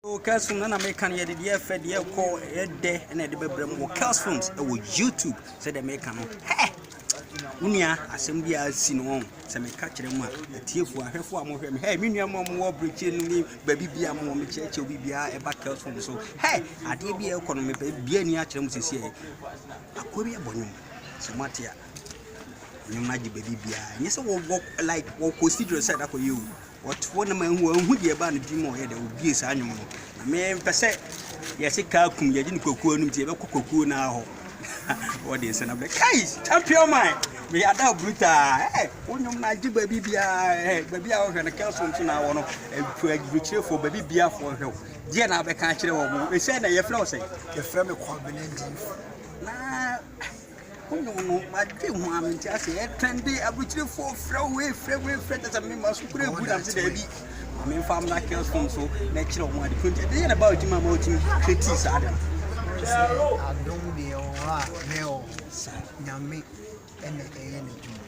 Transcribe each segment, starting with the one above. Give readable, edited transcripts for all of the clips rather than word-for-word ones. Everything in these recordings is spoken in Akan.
Kell'S from Nana American, the fed the call a day and at the bedroom or Kell'S films with YouTube, said the American. Hey, Unia, assembly as seen on, some catch them up, a tear for her for more. Hey, Miniam more breaching, baby be a more church, will be a back Kell'S from so. Hey, I did be a economy, be any action this year. I could be a bonum, so Matia. You might be baby, yes, I will walk like what consider said that for you. What one man who be about the dream or there will be a animal. Man, per se, yes, a car come, you didn't cook now. What is an object? Guys, champion mine. We are now brutal. Hey, when you might do baby, baby, out and a council to now, and reach for baby beer for help. Diana, I can't tell you. We said that you're flossing. Your family Kwabena. No, I didn't want to say, 10 days, I would for throwaway, friends, and members who couldn't put up to the I mean, farm like Kell'S from so natural one. They are about him about him, critics Adam. I don't be all right, no, Yammy, and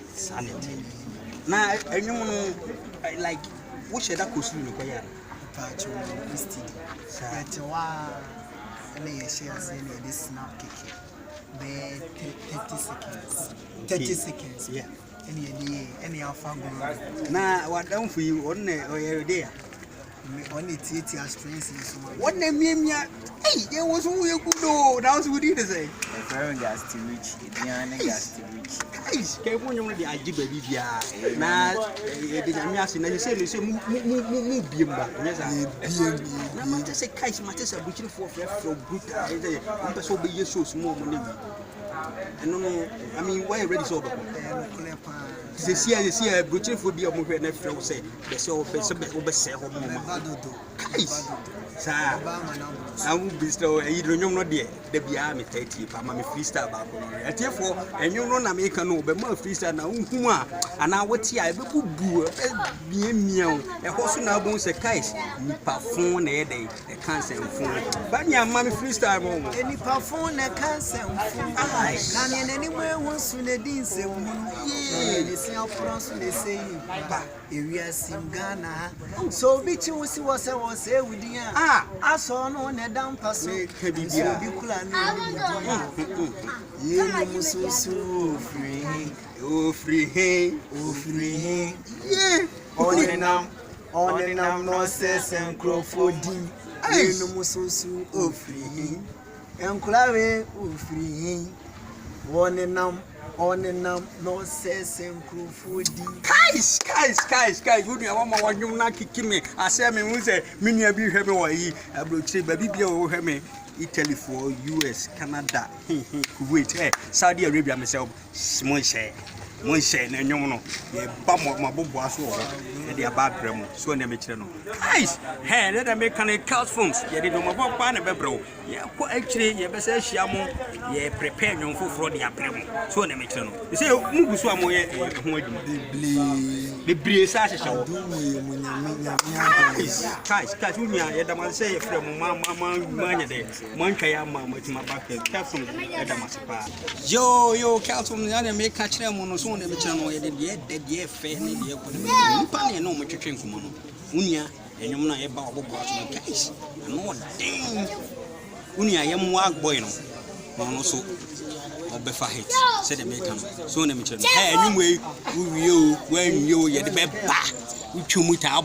sanity. Now, anyone like, what should I consume? Patch on Christy. And they share this snap kicking. 30 seconds. 30 seconds. Yeah. Any alpha group. Now, what done for you on a day? Only TT strengths. What name me? Hey, there was who you could do. That's what you say. Very gas to reach. Gas to reach. Guys, came on the Aji baby. Now, you say, move Bimba. Yes, I am just say, Kais matters a butcher for good. I'm so be so small money. I mean, why already so? This year, butcher for be a movie and friend say, the so best sir, I will bestow a hydronium not dear. The Biami 30, Pammy freestyle back. And therefore, and you know, American no, but more freestyle now, and I would see I will boo a meow, a horse now bones a case, perform a day, a cancer phone. But yeah, Mammy freestyle moment. Any perform a cancer phone. Anywhere once when the dean say, they say, I'll pronounce they say, areas in Ghana. So, bitch, you see what I was saying with you. I saw no one a damn person. You could so free. Oh, free. Oh, free. Yeah. On and no sense and crow for D. I no so oh, free. And Clave, oh, free. On and no sense and crow for D. Guys, good. I want you not kick me. I say, I mean, say, many of you have me. I will say, baby, you have me. Italy for US, Canada, Kuwait, Saudi Arabia, myself, Moise, and you know, the bum of my boss, and the bad grandma, so never channel. Guys, hey, let them make a Kell'S phones. You didn't know about Panama, bro. Yeah, actually, you better say, Shamu, yeah, prepare your food for the apple, so never channel. You say, Muguswamoye, the breeze, I shall do me. Guys, Katunia, the man say from Mamma day, Monkayama with my back, Kell'S from Edamasipa. Yo, Kell'S from the other make catch them on so never channel, dead, yeah, fair, and no much train from Unia, and you're not about guys. And more dang Unia, young walk boy, no, also. Befa hit, said the American. So, anyway, when you, you're the best, you chumuta,